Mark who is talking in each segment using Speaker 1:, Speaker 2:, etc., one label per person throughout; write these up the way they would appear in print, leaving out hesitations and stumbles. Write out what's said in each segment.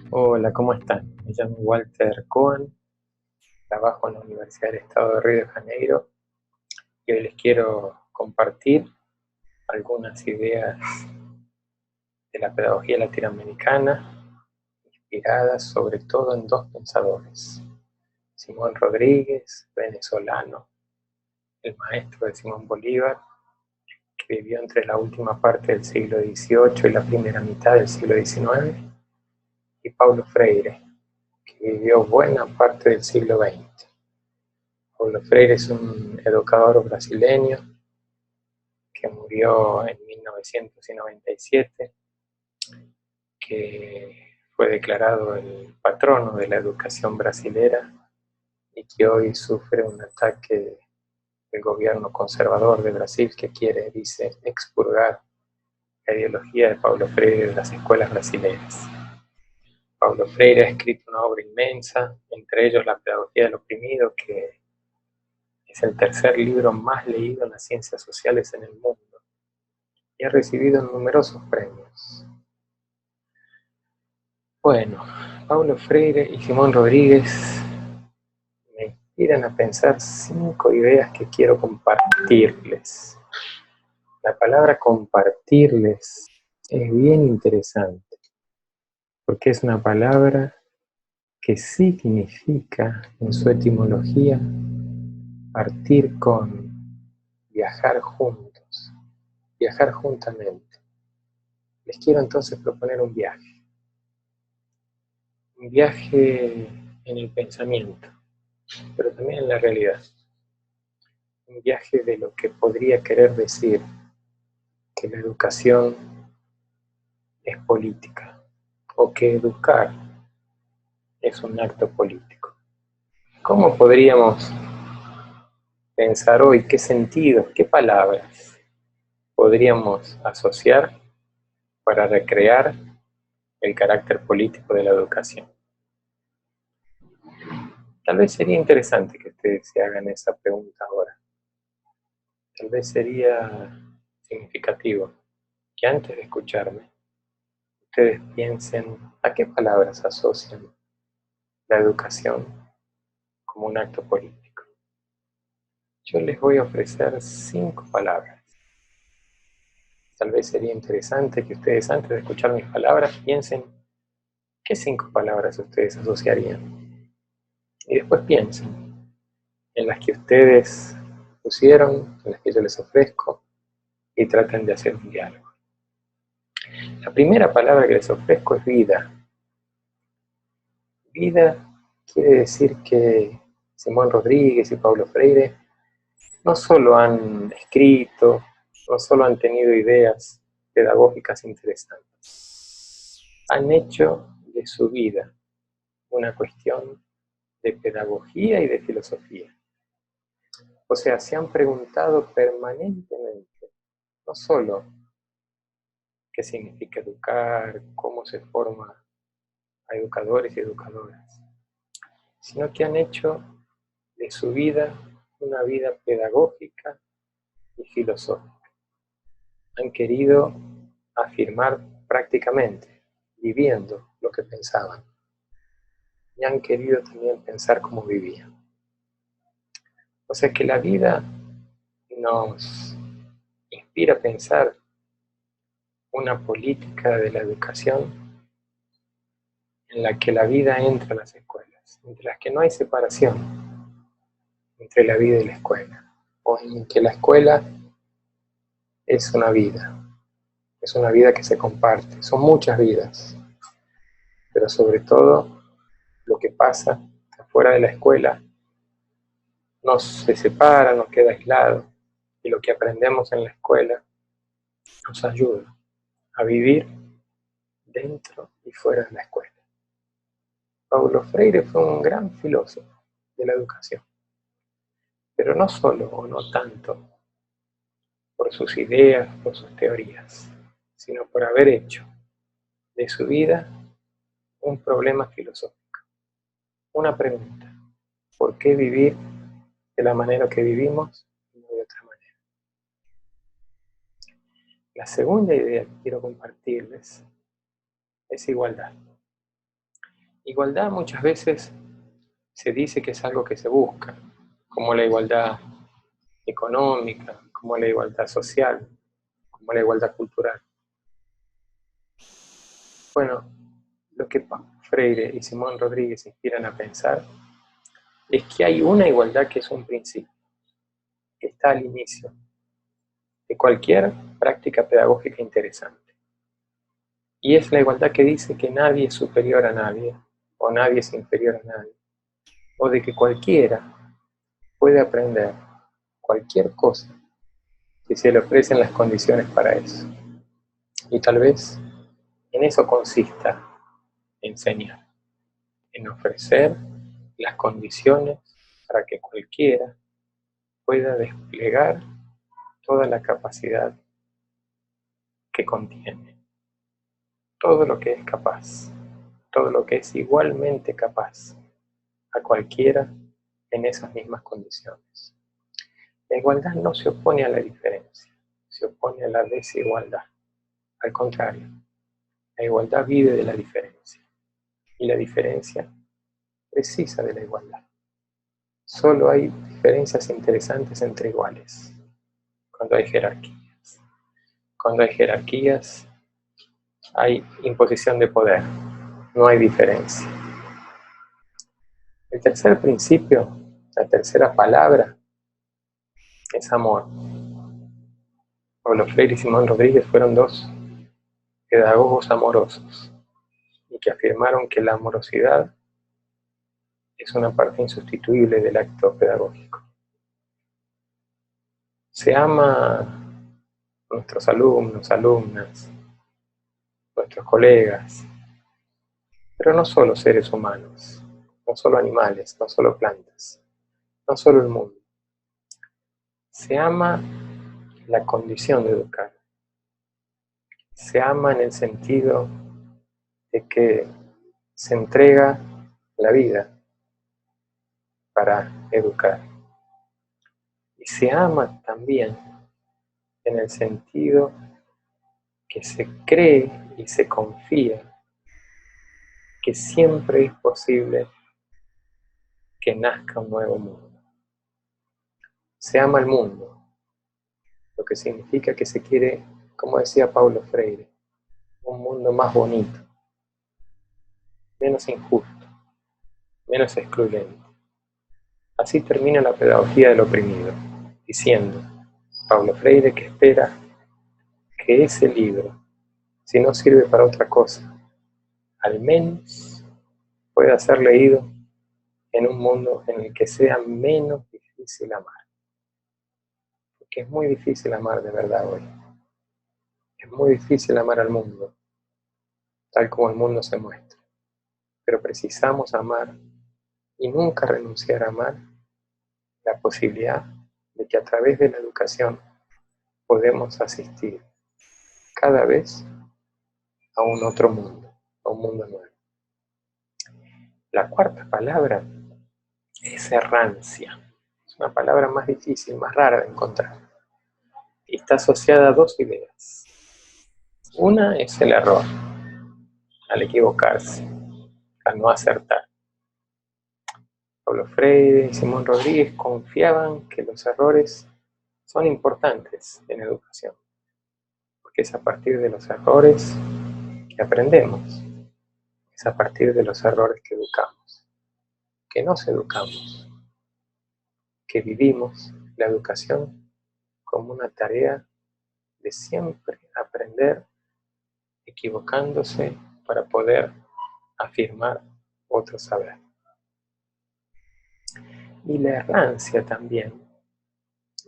Speaker 1: Hola, ¿cómo están? Me llamo Walter Cohen, trabajo en la Universidad del Estado de Río de Janeiro y hoy les quiero compartir algunas ideas de la pedagogía latinoamericana, inspiradas sobre todo en dos pensadores: Simón Rodríguez, venezolano, el maestro de Simón Bolívar, que vivió entre la última parte del siglo XVIII y la primera mitad del siglo XIX, y Paulo Freire, que vivió buena parte del siglo XX. Paulo Freire es un educador brasileño que murió en 1997, que fue declarado el patrono de la educación brasilera y que hoy sufre un ataque del gobierno conservador de Brasil, que quiere, dice, expurgar la ideología de Paulo Freire de las escuelas brasileñas. Paulo Freire ha escrito una obra inmensa, entre ellos La pedagogía del oprimido, que es el tercer libro más leído en las ciencias sociales en el mundo y ha recibido numerosos premios. Bueno, Paulo Freire y Simón Rodríguez me inspiran a pensar 5 ideas que quiero compartirles. La palabra compartirles es bien interesante porque es una palabra que significa en su etimología partir con, viajar juntos, viajar juntamente. Les quiero entonces proponer un viaje en el pensamiento, pero también en la realidad. Un viaje de lo que podría querer decir que la educación es política o que educar es un acto político. ¿Cómo podríamos pensar hoy qué sentidos, qué palabras podríamos asociar para recrear el carácter político de la educación? Tal vez sería interesante que ustedes se hagan esa pregunta ahora. Tal vez sería significativo que antes de escucharme, ustedes piensen a qué palabras asocian la educación como un acto político. Yo les voy a ofrecer 5 palabras. Tal vez sería interesante que ustedes antes de escuchar mis palabras piensen qué 5 palabras ustedes asociarían. Y después piensen en las que ustedes pusieron, en las que yo les ofrezco, y traten de hacer un diálogo. La primera palabra que les ofrezco es vida. Vida quiere decir que Simón Rodríguez y Paulo Freire no solo han escrito, no solo han tenido ideas pedagógicas interesantes, han hecho de su vida una cuestión de pedagogía y de filosofía. O sea, se han preguntado permanentemente, no solo qué significa educar, cómo se forma a educadores y educadoras, sino que han hecho de su vida una vida pedagógica y filosófica. Han querido afirmar prácticamente, viviendo lo que pensaban, y han querido también pensar cómo vivían. O sea que la vida nos inspira a pensar una política de la educación en la que la vida entra a las escuelas, entre las que no hay separación entre la vida y la escuela, o en que la escuela es una vida que se comparte, son muchas vidas, pero sobre todo lo que pasa afuera de la escuela nos se separa, nos queda aislado, y lo que aprendemos en la escuela nos ayuda a vivir dentro y fuera de la escuela. Paulo Freire fue un gran filósofo de la educación, pero no solo o no tanto por sus ideas, por sus teorías, sino por haber hecho de su vida un problema filosófico, una pregunta: ¿por qué vivir de la manera que vivimos y no de otra manera? La segunda idea que quiero compartirles es igualdad. Igualdad muchas veces se dice que es algo que se busca, como la igualdad económica, como la igualdad social, como la igualdad cultural. Bueno, lo que Paulo Freire y Simón Rodríguez inspiran a pensar es que hay una igualdad que es un principio, que está al inicio de cualquier práctica pedagógica interesante. Y es la igualdad que dice que nadie es superior a nadie, o nadie es inferior a nadie, o de que cualquiera puede aprender cualquier cosa si se le ofrecen las condiciones para eso. Y tal vez en eso consista enseñar, en ofrecer las condiciones para que cualquiera pueda desplegar toda la capacidad que contiene, todo lo que es capaz, todo lo que es igualmente capaz a cualquiera en esas mismas condiciones. La igualdad no se opone a la diferencia, se opone a la desigualdad. Al contrario, la igualdad vive de la diferencia y la diferencia precisa de la igualdad. Solo hay diferencias interesantes entre iguales cuando hay jerarquías. Cuando hay jerarquías hay imposición de poder, no hay diferencia. El tercer principio, la tercera palabra, es amor. Paulo Freire y Simón Rodríguez fueron dos pedagogos amorosos y que afirmaron que la amorosidad es una parte insustituible del acto pedagógico. Se ama a nuestros alumnos, alumnas, nuestros colegas, pero no solo seres humanos, no solo animales, no solo plantas, no solo el mundo. Se ama la condición de educar. Se ama en el sentido de que se entrega la vida para educar. Y se ama también en el sentido que se cree y se confía que siempre es posible que nazca un nuevo mundo. Se ama el mundo, lo que significa que se quiere, como decía Paulo Freire, un mundo más bonito, menos injusto, menos excluyente. Así termina la pedagogía del oprimido, diciendo Paulo Freire que espera que ese libro, si no sirve para otra cosa, al menos pueda ser leído en un mundo en el que sea menos difícil amar. Porque es muy difícil amar de verdad hoy. Es muy difícil amar al mundo, tal como el mundo se muestra. Pero precisamos amar y nunca renunciar a amar la posibilidad de que a través de la educación podemos asistir cada vez a un otro mundo, a un mundo nuevo. La cuarta palabra es errancia. Es una palabra más difícil, más rara de encontrar. Y está asociada a dos ideas. Una es el error, al equivocarse, al no acertar. Paulo Freire y Simón Rodríguez confiaban que los errores son importantes en educación, porque es a partir de los errores que aprendemos, es a partir de los errores que educamos, que nos educamos, que vivimos la educación como una tarea de siempre aprender equivocándose para poder afirmar otro saber. Y la errancia también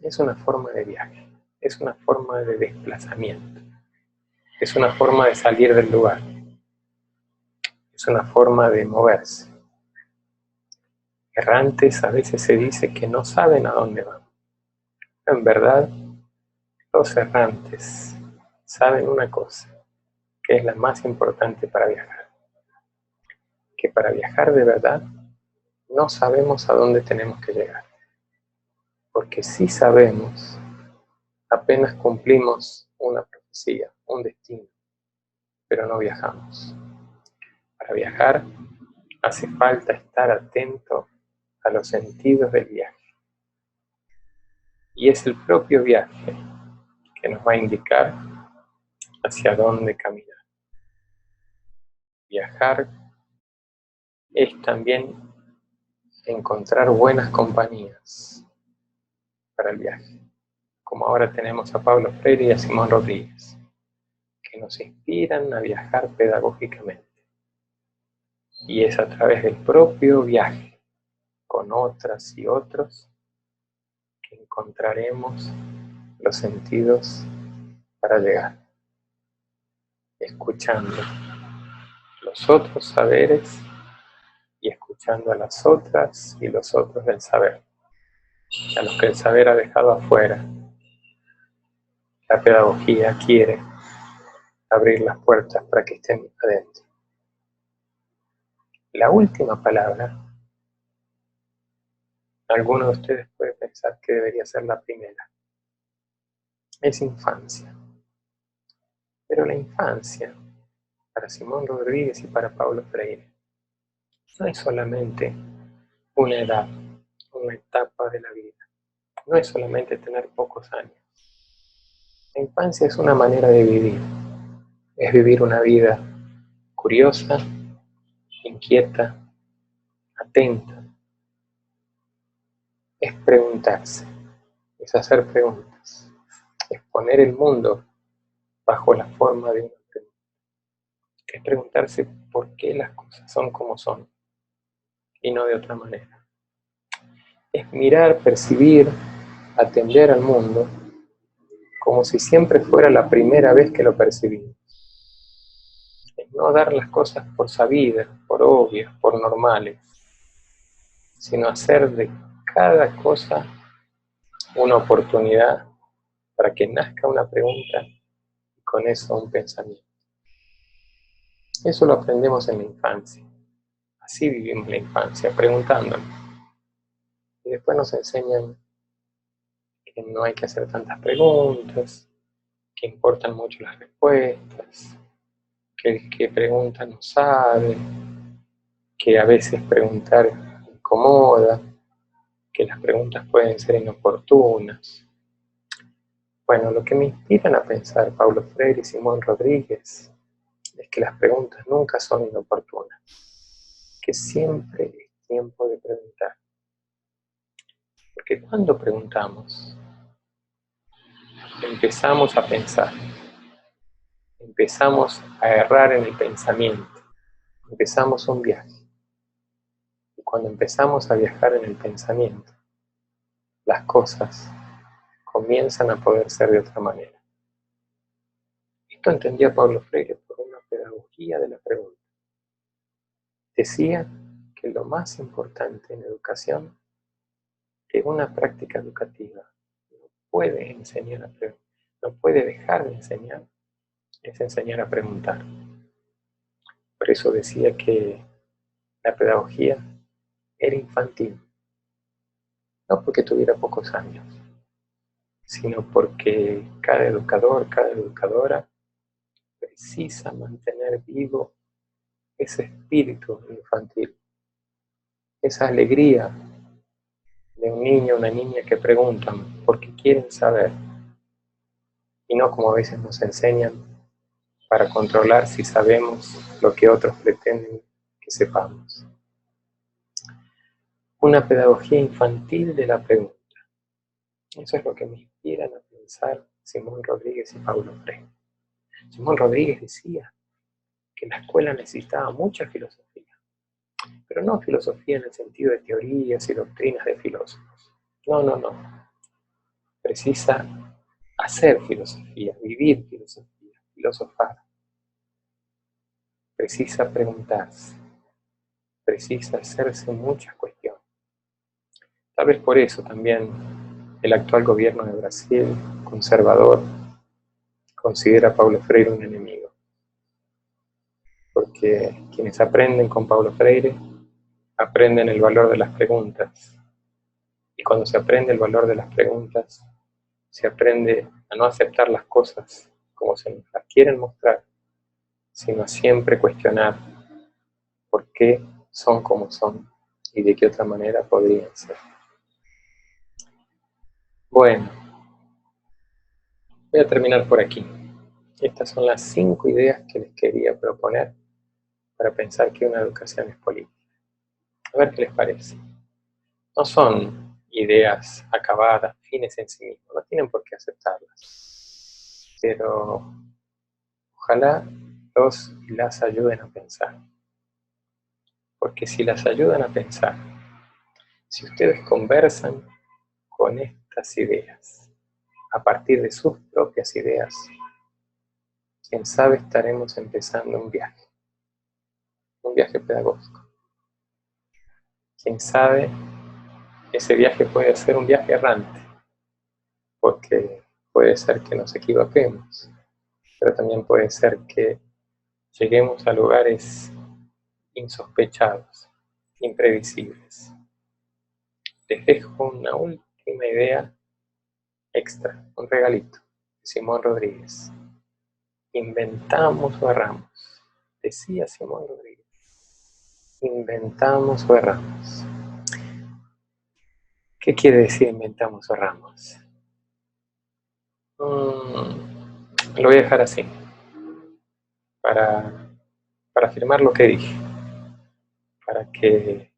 Speaker 1: es una forma de viaje, es una forma de desplazamiento, es una forma de salir del lugar, es una forma de moverse. Errantes a veces se dice que no saben a dónde van. En verdad, los errantes saben una cosa, que es la más importante para viajar, que para viajar de verdad no sabemos a dónde tenemos que llegar, porque sí sabemos apenas cumplimos una profecía, un destino, pero no viajamos. Para viajar Hace falta estar atento a los sentidos del viaje. Y es el propio viaje que nos va a indicar hacia dónde caminar. Viajar es también encontrar buenas compañías para el viaje, como ahora tenemos a Pablo Freire y a Simón Rodríguez, que nos inspiran a viajar pedagógicamente. Y es a través del propio viaje, con otras y otros, que encontraremos los sentidos para llegar, escuchando los otros saberes y escuchando a las otras y los otros del saber, a los que el saber ha dejado afuera. La pedagogía quiere abrir las puertas para que estén adentro. La última palabra, alguno de ustedes puede pensar que debería ser la primera, es infancia. Pero la infancia, para Simón Rodríguez y para Paulo Freire, no es solamente una edad, una etapa de la vida, no es solamente tener pocos años. La infancia es una manera de vivir, es vivir una vida curiosa, inquieta, atenta, es preguntarse, es hacer preguntas, es poner el mundo bajo la forma de una pregunta, es preguntarse por qué las cosas son como son y no de otra manera. Es mirar, percibir, atender al mundo como si siempre fuera la primera vez que lo percibimos. Es no dar las cosas por sabidas, por obvias, por normales, sino hacer de cada cosa una oportunidad para que nazca una pregunta y con eso un pensamiento. Eso lo aprendemos en la infancia. Así vivimos la infancia, preguntándonos. Y después nos enseñan que no hay que hacer tantas preguntas, que importan mucho las respuestas, que el que pregunta no sabe, que a veces preguntar incomoda, que las preguntas pueden ser inoportunas. Bueno, lo que me inspiran a pensar Paulo Freire y Simón Rodríguez es que las preguntas nunca son inoportunas, que siempre es tiempo de preguntar. Porque cuando preguntamos, empezamos a pensar, empezamos a errar en el pensamiento, empezamos un viaje. Y cuando empezamos a viajar en el pensamiento, las cosas comienzan a poder ser de otra manera. Esto entendía Paulo Freire por una pedagogía de la pregunta. Decía que lo más importante en educación, que una práctica educativa no puede enseñar a preguntar, no puede dejar de enseñar, es enseñar a preguntar. Por eso decía que la pedagogía era infantil, no porque tuviera pocos años, sino porque cada educador, cada educadora precisa mantener vivo ese espíritu infantil, esa alegría de un niño o una niña que preguntan porque quieren saber, y no como a veces nos enseñan para controlar si sabemos lo que otros pretenden que sepamos. Una pedagogía infantil de la pregunta. Eso es lo que me inspiran a pensar Simón Rodríguez y Paulo Freire. Simón Rodríguez decía que la escuela necesitaba mucha filosofía, pero no filosofía en el sentido de teorías y doctrinas de filósofos. No, no, no. Precisa hacer filosofía, vivir filosofía, filosofar. Precisa preguntarse, precisa hacerse muchas cuestiones. Tal vez por eso también el actual gobierno de Brasil, conservador, considera a Paulo Freire un enemigo. Porque quienes aprenden con Paulo Freire aprenden el valor de las preguntas. Y cuando se aprende el valor de las preguntas, se aprende a no aceptar las cosas como se nos las quieren mostrar, sino a siempre cuestionar por qué son como son y de qué otra manera podrían ser. Bueno, voy a terminar por aquí. Estas son las 5 ideas que les quería proponer para pensar que una educación es política. A ver qué les parece. No son ideas acabadas, fines en sí mismos, no tienen por qué aceptarlas. Pero ojalá los y las ayuden a pensar. Porque si las ayudan a pensar, si ustedes conversan con estas ideas, a partir de sus propias ideas, quién sabe estaremos empezando un viaje pedagógico. Quién sabe, ese viaje puede ser un viaje errante, porque puede ser que nos equivoquemos, pero también puede ser que lleguemos a lugares insospechados, imprevisibles. Les dejo una última idea extra, un regalito, de Simón Rodríguez. Inventamos o erramos, decía Simón Rodríguez. Inventamos o erramos. ¿Qué quiere decir inventamos o erramos? Lo voy a dejar así, para afirmar lo que dije, para que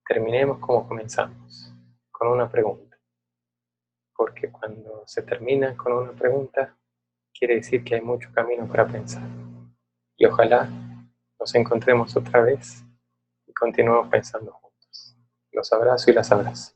Speaker 1: terminemos como comenzamos, con una pregunta. Porque cuando se termina con una pregunta, quiere decir que hay mucho camino para pensar. Y ojalá nos encontremos otra vez y continuemos pensando juntos. Los abrazo y las abrazo.